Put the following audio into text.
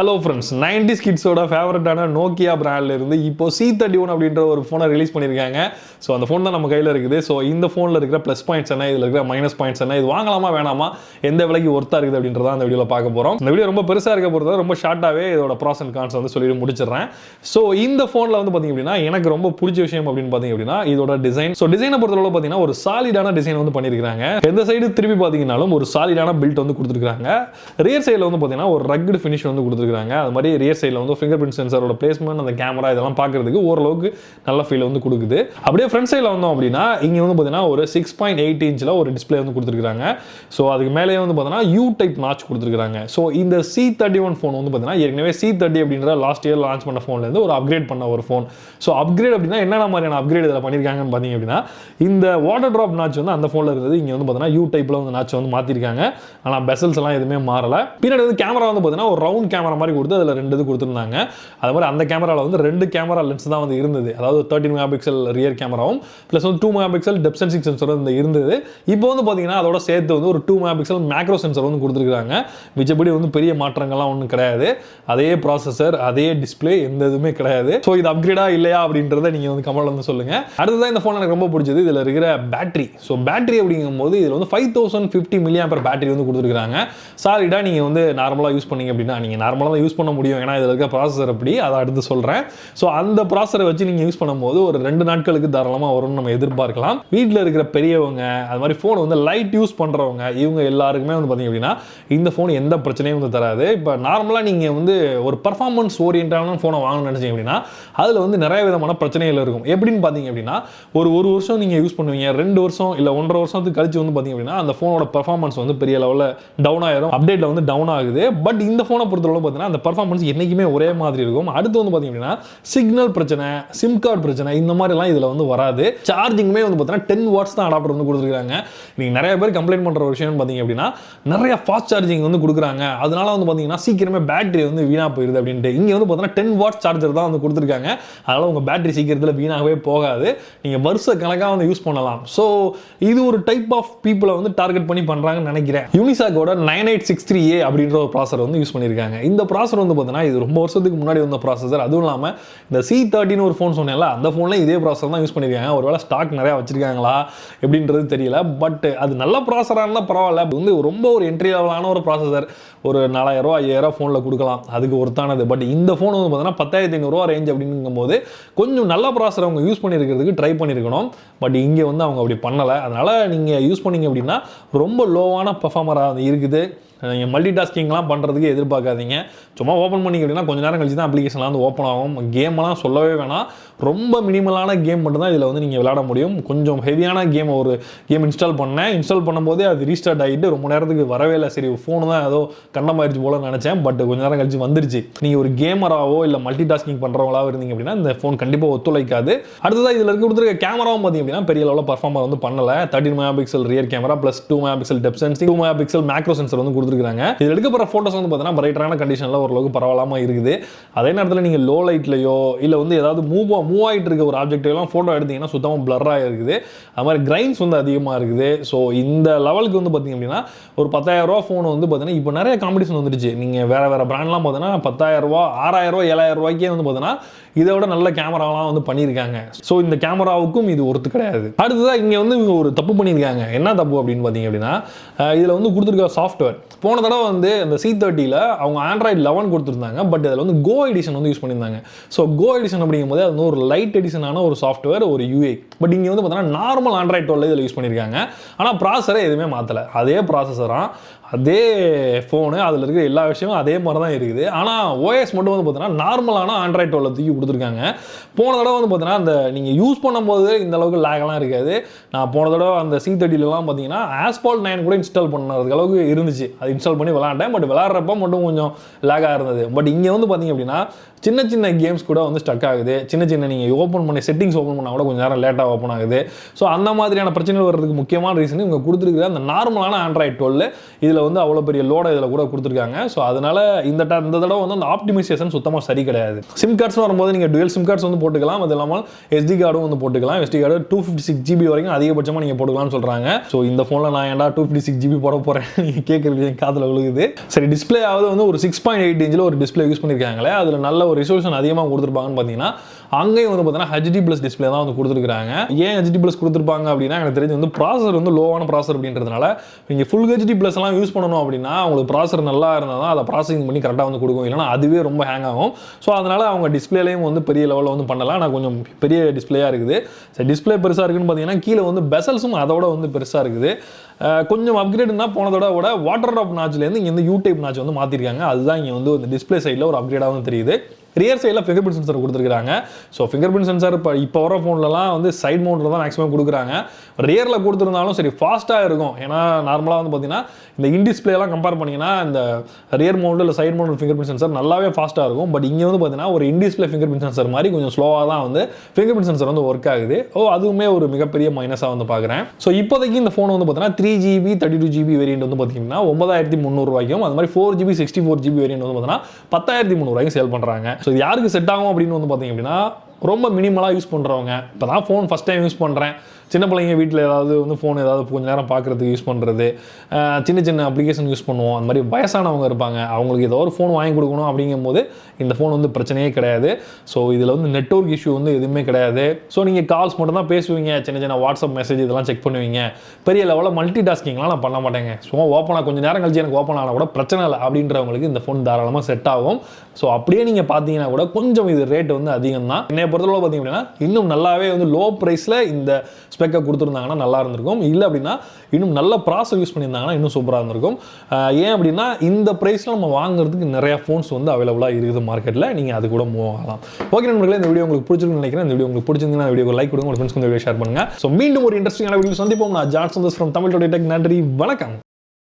Hello friends, 90s kids ஓட ஃபேவரட்டான Nokia பிராண்ட்ல இருந்து இப்போ C31 அப்படின்ற ஒரு ஃபோனை ரிலீஸ் பண்ணிருக்காங்க. ஸோ அந்த ஃபோன் தான் நம்ம கையில் இருக்குது. ஸோ இந்த ஃபோனில் இருக்கிற ப்ளஸ் பாயிண்ட்ஸ் என்ன, இதில் இருக்கிற மைனஸ் பாயிண்ட்ஸ் என்ன, இது வாங்கலாமா வேணாமா, எந்த விலைக்கு ஒர்த்தாக இருக்குது அப்படின்றத அந்த வீடியோவில் பார்க்க போகிறோம். இந்த வீடியோ ரொம்ப பெருசாக இருக்க பொறுத்தவரை ரொம்ப ஷார்ட்டாகவே இதோட ப்ராஸ் அண்ட் கான்ஸ் வந்து சொல்லி முடிச்சிடுறேன். ஸோ இந்த ஃபோனில் வந்து பார்த்தீங்க அப்படின்னா எனக்கு ரொம்ப பிடிச்ச விஷயம் அப்படின்னு பார்த்தீங்க அப்படின்னா இதோட டிசைன். ஸோ டிசைனை பொறுத்தளவு பார்த்தீங்கன்னா ஒரு சாலிடான டிசைன் வந்து பண்ணியிருக்காங்க. எந்த சைடு திருப்பி பார்த்தீங்கன்னாலும் ஒரு சாலிடான பில்ட் வந்து கொடுத்துருக்காங்க. ரியர் சைடில் வந்து பார்த்தீங்கன்னா ஒரு ரக்டு ஃபினிஷ் வந்து கொடுத்துருக்காங்க. அது மாதிரி ரியர் சைடில் வந்து ஃபிங்கர் பிரிண்ட் சென்சரோட பிளேஸ்மெண்ட், அந்த கேமரா இதெல்லாம் பார்க்கறதுக்கு ஓரளவுக்கு நல்ல ஃபீல் வந்து கொடுக்குது. அப்படியே ஃப்ரண்ட் சைடில் வந்தோம் அப்படின்னா இங்கே வந்து பார்த்தீங்கன்னா ஒரு 6.8 இன்ச்சில் ஒரு டிஸ்பிளே வந்து கொடுத்துருக்காங்க. ஸோ அதுக்கு மேலே வந்து பார்த்தீங்கன்னா யூ டைப் நாச் கொடுத்துருக்காங்க. ஸோ இந்த C31 ஃபோன் வந்து பார்த்தீங்கன்னா ஏற்கனவே C30 அப்படின்ற லாஸ்ட் இயர் லான்ச் பண்ண ஃபோன்லேருந்து ஒரு அப்கிரேட் பண்ண ஒரு ஃபோன். ஸோ அப்கிரேட் அப்படின்னா என்னென்ன மாதிரியான அப்கிரேட் இதில் பண்ணியிருக்காங்கன்னு பார்த்தீங்க அப்படின்னா இந்த வாட்டர் ட்ராப் நாச் வந்து அந்த ஃபோனில் இருந்தது. இங்கே வந்து பார்த்தீங்கன்னா யூ டைப்பில் வந்து நாச் வந்து மாற்றிருக்காங்க. ஆனால் பெசல்ஸ் எல்லாம் எதுவுமே மாறல. பின்னாடி வந்து கேமரா வந்து பார்த்தீங்கன்னா ஒரு ரவுண்ட் கேமரா மாதிரி கொடுத்து அதில் 2 இது கொடுத்துருந்தாங்க. அது மாதிரி அந்த கேமராவில் வந்து 2 கேமரா லென்ஸ் தான் வந்து இருந்தது. அதாவது 13 மெகா பிக்சல் ரியர் கேமராவும் ப்ளஸ் வந்து 2 mega pixel depth sensing sensor வந்து இருந்தது. இப்போ வந்து பார்த்தீங்கன்னா அதோட சேர்த்து வந்து ஒரு 2 மெகா பிக்சல் மேக்ரோ சென்சர் வந்து கொடுத்துருக்காங்க. மிச்சப்படி வந்து பெரிய மாற்றங்கள்லாம் ஒன்றும் கிடையாது. அதே ப்ராசஸர், அதே டிஸ்பிளே, எந்த இதுவுமே கிடையாது. ஸோ இது அப்கிரேடா இல்லையா அப்படின்றத நீங்கள் வந்து கமெண்ட்ல வந்து சொல்லுங்க. அடுத்ததான் இந்த ஃபோன் எனக்கு ரொம்ப பிடிச்சது இதில் இருக்கிற பேட்டரி. ஸோ பேட்டரி அப்படிங்கும்போது இதில் வந்து 5050 mAh பேட்டரி வந்து கொடுத்துருக்காங்க. சாலிடாக நீங்கள் வந்து நார்மலாக யூஸ் பண்ணீங்க அப்படின்னா நீங்கள் நார்மலாக தான் யூஸ் பண்ண முடியும். ஏன்னா இதில் இருக்க ப்ராசஸர் அப்படி, அதை அடுத்து சொல்கிறேன். ஸோ அந்த ப்ராசஸரை வச்சு நீங்கள் யூஸ் பண்ணும்போது ஒரு 2 நாட்களுக்கு தாராளமாக வரும்னு நம்ம எதிர்பார்க்கலாம். வீட்டில் இருக்கிற பெரியவங்க, அது மாதிரி ஃபோன் வந்து லைட் யூஸ் பண்ணுறவங்க, இவங்க எல்லாருக்குமே வந்து பார்த்தீங்க அப்படின்னா இந்த ஃபோன் எந்த பிரச்சனையும் வந்து தராது. இப்போ நார்மலாக நீங்கள் வந்து ஒரு பர்ஃபார்மன்ஸ் ஓரியன்டான ஃபோனை வாங்கணும்னு நினச்சிங்க அப்படின்னா அதில் வந்து நிறைய விதமான பிரச்சனைகள் இருக்கும். எப்படின்னு பார்த்தீங்க அப்படின்னா ஒரு வருஷம் நீங்கள் யூஸ் பண்ணுவீங்க, 2 வருஷம் இல்லை 1.5 வருஷத்துக்கு கழிச்சு வந்து பார்த்தீங்க அப்படின்னா அந்த ஃபோனோட பர்ஃபார்மன்ஸ் வந்து பெரிய லெவலில் டவுன் ஆயிரும். அப்டேட்டில் வந்து டவுன் ஆகுது. பட் இந்த ஃபோனை பொறுத்தளவு பார்த்தீங்கன்னா அந்த பர்ஃபார்மன்ஸ் என்றைக்குமே ஒரே மாதிரி இருக்கும். அடுத்து வந்து பார்த்தீங்க அப்படின்னா சிக்னல் பிரச்சனை, சிம் கார்டு பிரச்சனை, இந்த மாதிரிலாம் இதில் வந்து வராது. சார்ஜிங்குமே வந்து பார்த்தீங்கன்னா 10 வாட்ஸ் தான் அடாப்டர் வந்து கொடுத்துருக்காங்க. நீங்கள் நிறைய பேர் கம்ப்ளைண்ட் பண்ணுற ஒரு விஷயம் பார்த்தீங்க அப்படின்னா நிறைய ஃபாஸ்ட் சார்ஜிங் வந்து கொடுக்குறாங்க, அதனால வந்து பார்த்தீங்கன்னா சீக்கிரமே பேட்டரி வந்து வீணாக போயிடுது அப்படின்ட்டு. இங்கே வந்து பார்த்தீங்கன்னா 10 வாட்ஸ் சார்ஜர் தான் வந்து கொடுத்துருக்காங்க. அதனால் உங்கள் பேட்டரி சீக்கிரத்தில் வீணாகவே போகாது. நீங்கள் வருஷ கணக்காக வந்து யூஸ் பண்ணலாம். ஸோ இது ஒரு டைப் ஆஃப் பீப்புளை வந்து டார்கெட் பண்ணி பண்ணுறாங்கன்னு நினைக்கிறேன். யூனிசாக்கோட 9863A அப்படின்ற ஒரு ப்ராசர் வந்து யூஸ் பண்ணியிருக்காங்க. இந்த ப்ராசர் வந்து பார்த்தீங்கன்னா இது ரொம்ப வருஷத்துக்கு முன்னாடி வந்த ப்ராசஸர். அதுவும் இல்லாமல் இந்த C30 ஒரு ஃபோன் சொன்னேன்ல, அந்த ஃபோனில் இதே ப்ராசர் தான் யூஸ் பண்ணியிருக்காங்க. ஒருவேளை ஸ்டாக் நிறையா வச்சிருக்காங்களா எப்படின்றது தெரியல. பட் அது நல்ல ப்ராசராக இருந்தால் பரவாயில்ல. அது வந்து ரொம்ப ஒரு என்ட்ரி லெவலான ஒரு ப்ராசஸர், ஒரு 4000 5000 ஃபோனில் கொடுக்கலாம், அதுக்கு ஒருத்தானது. பட் இந்த ஃபோன் வந்து பார்த்தீங்கன்னா 10500 ரேஞ்ச் அப்படிங்கும்போது கொஞ்சம் நல்ல ப்ராசர் அவங்க யூஸ் பண்ணியிருக்கிறதுக்கு ட்ரை பண்ணியிருக்கணும். பட் இங்கே வந்து அவங்க அப்படி பண்ணலை. அதனால் நீங்கள் யூஸ் பண்ணீங்க அப்படின்னா ரொம்ப லோவான பர்ஃபார்மராக இருக்குது. நீங்கள் மல்டி டாஸ்கிங்லாம் பண்ணுறதுக்கு எதிர்பார்க்காதீங்க. சும்மா ஓப்பன் பண்ணிங்க அப்படின்னா கொஞ்சம் நேரம் கழிச்சு தான் அப்ளிகேஷன்லாம் வந்து ஓப்பன் ஆகும். கேமெல்லாம் சொல்லவே வேணாம். ரொம்ப மினிமலான கேம் மட்டும் தான் இதில் வந்து நீங்கள் விளையாட முடியும். கொஞ்சம் ஹெவியான ஒரு கேம் இன்ஸ்டால் பண்ணும்போதே அது ரீஸ்டார்ட் ஆகிட்டு ரொம்ப நேரத்துக்கு வரவே இல்லை. சரி ஃபோனு தான் ஏதோ கண்டமாயிருச்சு போல நினச்சேன். பட் கொஞ்சம் நேரம் கழிச்சு வந்துருச்சு. நீங்கள் ஒரு கேமராவோ இல்லை மல்டி டாஸ்கிங் பண்ணுறவங்களாவோ இருந்தீங்க அப்படின்னா இந்த ஃபோன் கண்டிப்பாக ஒத்துழைக்காது. அடுத்ததாக இதில் கொடுத்துருக்க கேமராவும் பார்த்தீங்க அப்படின்னா பெரிய லெவலில் பர்ஃபார்மர் வந்து பண்ணலை. 13 mega pixel rear camera plus 2 mega pixel depth sensing, 2 mega pixel macro sensor வந்து கொடுத்துருக்காங்க. இதில் எடுக்கப்படுற ஃபோட்டோஸ் வந்து பார்த்தீங்கன்னா பிரைட்டான கண்டிஷனில் ஓரளவுக்கு பரவாயில்லாம இருக்குது. அதே நேரத்தில் நீங்கள் லோ லைட்லையோ இல்லை வந்து ஏதாவது மூவ் ஆகிட்டு இருக்க ஒரு ஆப்ஜெக்டையெல்லாம் ஃபோட்டோ எடுத்தீங்கன்னா சுத்தமாக பிளராக இருக்குது. அது மாதிரி கிரைன்ஸ் வந்து அதிகமாக இருக்குது. ஸோ இந்த லெவலுக்கு வந்து பார்த்தீங்க அப்படின்னா ஒரு 10000 ஃபோன் வந்து பார்த்தீங்கன்னா இப்போ நிறைய காம்படிஷன் வந்துடுச்சு. நீங்கள் வேறு பிராண்ட்லாம் பார்த்தீங்கன்னா 10000 6000 7000 வந்து பார்த்தீங்கன்னா இதை விட நல்ல கேமராலாம் வந்து பண்ணியிருக்காங்க. ஸோ இந்த கேமராவுக்கும் இது ஒருத்து கிடையாது. அடுத்ததாக இங்கே வந்து இவங்க ஒரு தப்பு பண்ணியிருக்காங்க. என்ன தப்பு அப்படின்னு பார்த்தீங்க அப்படின்னா இதில் வந்து கொடுத்துருக்க சாஃப்ட்வேர் போன தடவை வந்து அந்த C30ல அவங்க Android 11 கொடுத்துருந்தாங்க. பட் அதில் வந்து கோ எடிஷன் வந்து யூஸ் பண்ணியிருந்தாங்க. ஸோ கோ எடிஷன் அப்படிங்கும்போது அது வந்து ஒரு லைட் எடிஷனான ஒரு சாஃப்ட்வேர், ஒரு UI. பட் இங்கே வந்து பார்த்தீங்கன்னா நார்மல் Android 12 இதில் யூஸ் பண்ணியிருக்காங்க. ஆனால் ப்ராசஸரை எதுவுமே மாற்றலை. அதே ப்ராசஸராக அதே ஃபோனு, அதில் இருக்கிற எல்லா விஷயமும் அதே மாதிரி தான் இருக்குது. ஆனால் OS மட்டும் வந்து பார்த்தீங்கன்னா நார்மலான Android 12 தூக்கி கொடுத்துருக்காங்க. போன தடவை வந்து பார்த்தீங்கன்னா அந்த நீங்கள் யூஸ் பண்ணும்போது இந்த அளவுக்கு லேகெல்லாம் இருக்காது. நான் போன தடவை அந்த C30லாம் பார்த்தீங்கன்னா ஆஸ்பால்ட் 9 கூட இன்ஸ்டால் பண்ணுறதுக்கு அளவுக்கு இருந்துச்சு. அது இன்ஸ்டால் பண்ணி விளாண்டேன். பட் விளாட்றப்ப மட்டும் கொஞ்சம் லேகாக இருந்தது. பட் இங்கே வந்து பார்த்தீங்க அப்படின்னா சின்ன சின்ன கேம்ஸ் கூட வந்து ஸ்டக் ஆகுது. சின்ன நீங்கள் ஓப்பன் பண்ணி செட்டிங்ஸ் ஓப்பன் பண்ணால் கூட கொஞ்சம் நேரம் லேட்டாக ஓப்பன் ஆகுது. ஸோ அந்த மாதிரியான பிரச்சனைகள் வர்றதுக்கு முக்கியமான ரீசன் இவங்க கொடுத்துருக்குற அந்த நார்மலான Android 12 இதில் இதில் வந்து அவ்வளோ பெரிய லோடை இதில் கூட கொடுத்துருக்காங்க. ஸோ அதனால இந்த தடவை வந்து அந்த ஆப்டிமைசேஷன் சுத்தமாக சரி கிடையாது. சிம் கார்ட்ஸ் வரும்போது நீங்கள் டுவெல் சிம் கார்ட்ஸ் வந்து போட்டுக்கலாம். அது இல்லாமல் SD கார்டும் வந்து போட்டுக்கலாம். SD கார்டு 256 GB வரைக்கும் அதிகபட்சமாக நீங்கள் போட்டுக்கலாம்னு சொல்கிறாங்க. ஸோ இந்த ஃபோனில் நான் ஏன்டா 256 GB போட போகிறேன் நீங்கள் கேட்குறது என் காதில் விழுகுது. சரி, டிஸ்பிளே ஆகுது வந்து ஒரு 6.8 இன்ச்சில் ஒரு டிஸ்பிளே யூஸ் பண்ணியிருக்காங்களே, அதில் நல்ல ஒரு ரெசல்யூஷன் அதிகமாக கொடுத்துருப்பாங்கன்னு பார்த்தீங்கன்னா அங்கேயும் வந்து பார்த்தீங்கன்னா HD+ டிஸ்பிளே தான் வந்து கொடுத்துருக்காங்க. ஏன் HD+ கொடுத்துருப்பாங்க அப்படின்னா எனக்கு தெரிஞ்சு வந்து ப்ராசர் வந்து லோவான ப்ராசர் அப்படின்றதுனால நீங்கள் ஃபுல் HD+ எல்லாம் யூஸ் பண்ணணும் அப்படின்னா உங்களுக்கு ப்ராசர் நல்லா இருந்தால் தான் அதை ப்ராசஸிங் பண்ணி கரெக்டாக வந்து கொடுக்கும். இல்லைனா அதுவே ரொம்ப ஹேங் ஆகும். ஸோ அதனால் அவங்க டிஸ்பிளேலையும் வந்து பெரிய லெவலில் வந்து பண்ணலாம். நான் கொஞ்சம் பெரிய டிஸ்பிளேயாக இருக்குது. சரி, டிஸ்பிளே பெருசாக இருக்குன்னு பார்த்தீங்கன்னா கீழே வந்து பெசல்ஸும் அதோட வந்து பெருசாக இருக்குது. கொஞ்சம் அப்கிரேட்னா போனதோட விட வாட்டர் ட்ராப் நாட்ச்லேருந்து இங்கே வந்து யூடைப் நாட்ச் வந்து மாற்றிருக்காங்க. அதுதான் இங்கே வந்து டிஸ்பிளே சைடில் ஒரு அப்கிரேடாக வந்து தெரியுது. ரியர் சைடில் ஃபிங்கர் பிரிண்ட் சென்சர் கொடுத்துருக்காங்க. ஸோ ஃபிங்கர் பிரிண்ட் சென்சர் இப்போ வர ஃபோன்லலாம் வந்து சைட் மவுண்டில் தான் மேக்ஸிமம் கொடுக்குறாங்க. ரியரில் கொடுத்துருந்தாலும் சரி ஃபாஸ்ட்டாக இருக்கும். ஏன்னா நார்மலாக வந்து பார்த்தீங்கன்னா இந்த இன்டிஸ்பிளேலாம் கம்பேர் பண்ணிங்கன்னா இந்த ரியர் மவுண்ட் இல்லை side mount fingerprint sensor நல்லாவே ஃபாஸ்ட்டாக இருக்கும். பட் இங்கே வந்து பார்த்தீங்கன்னா ஒரு இன்டிஸ்பிளே ஃபிங்கர் பிரிண்ட் சென்சர் மாதிரி கொஞ்சம் ஸ்லோவாக தான் வந்து ஃபிங்கர் பிரிண்ட் சென்சர் வந்து ஒர்க் ஆகுது. அதுவுமே ஒரு மிகப்பெரிய மைனஸாக வந்து பார்க்குறேன். ஸோ இப்போதைக்கு இந்த ஃபோன் வந்து பார்த்தீங்கன்னா 3GB 32GB வேரியன்ட் வந்து பார்த்தீங்கன்னா 9300 ரூபாய்க்கும், அது மாதிரி 4GB 64GB வேரியன்ட் வந்து பார்த்தீங்கன்னா 10300 ரூபாய்க்கும் சேல் பண்ணுறாங்க. ஸோ இது யாருக்கு செட் ஆகும் அப்படின்னு வந்து பார்த்தீங்க அப்படின்னா ரொம்ப மினிமலாக யூஸ் பண்ணுறவங்க, இப்போ தான் ஃபோன் ஃபஸ்ட் டைம் யூஸ் பண்ணுறேன், சின்ன பிள்ளைங்க வீட்டில் ஏதாவது வந்து ஃபோன் ஏதாவது கொஞ்சம் நேரம் பார்க்குறதுக்கு யூஸ் பண்ணுறது, சின்ன சின்ன அப்ளிகேஷன் யூஸ் பண்ணுவோம், அந்த மாதிரி வயசானவங்க இருப்பாங்க, அவங்களுக்கு ஏதோ ஒரு ஃபோன் வாங்கி கொடுக்கணும் அப்படிங்கும்போது இந்த ஃபோன் வந்து பிரச்சனையே கிடையாது. ஸோ இதில் வந்து நெட்வொர்க் இஷ்யூ வந்து எதுவுமே கிடையாது. ஸோ நீங்கள் கால்ஸ் மட்டும் தான் பேசுவீங்க, சின்ன சின்ன வாட்ஸ்அப் மெசேஜ் இதெல்லாம் செக் பண்ணுவீங்க. பெரிய லெவலில் மல்டி டாஸ்கிங்லாம் நான் பண்ண மாட்டேங்க, சும்மா ஓப்பனாக கொஞ்சம் நேரம் கழிச்சு எனக்கு ஓப்பன் ஆனால் கூட பிரச்சனை இல்லை அப்படின்றவங்களுக்கு இந்த ஃபோன் தாராளமாக செட் ஆகும். ஸோ அப்படியே நீங்கள் பார்த்தீங்கன்னா கூட கொஞ்சம் இது ரேட் வந்து அதிகம் தான். என்னை பொறுத்தளவு பார்த்தீங்க அப்படின்னா இன்னும் நல்லாவே வந்து லோ ப்ரைஸில் இந்த ஸ்பெக்கை கொடுத்துருந்தாங்கன்னா நல்லா இருந்திருக்கும். இல்லை அப்படின்னா இன்னும் நல்ல ப்ராசர் யூஸ் பண்ணியிருந்தாங்கன்னா இன்னும் சூப்பராக இருந்திருக்கும். ஏன் அப்படின்னா இந்த ப்ரைஸில் நம்ம வாங்குறதுக்கு நிறையா ஃபோன்ஸ் வந்து அவைலபிளாக இருக்குது மார்க்கெட்டில். நீங்கள் அது கூட மூவ் ஆகலாம். ஓகே நண்பர்களே, இந்த வீடியோ உங்களுக்கு பிடிச்சிருக்குன்னு நினைக்கிறேன். இந்த வீடியோ உங்களுக்கு பிடிச்சிருந்தீங்கன்னா இந்த வீடியோ லைக் கொடுங்க, உங்கள் ஃப்ரெண்ட்ஸ்க்கு இந்த வீடியோ ஷேர் பண்ணுங்கள். ஸோ மீண்டும் ஒரு இன்ட்ரெஸ்டிங்கான வீடியோ சந்திப்போம். நான் Johnson from Tamil today tech. நன்றி, வணக்கம்.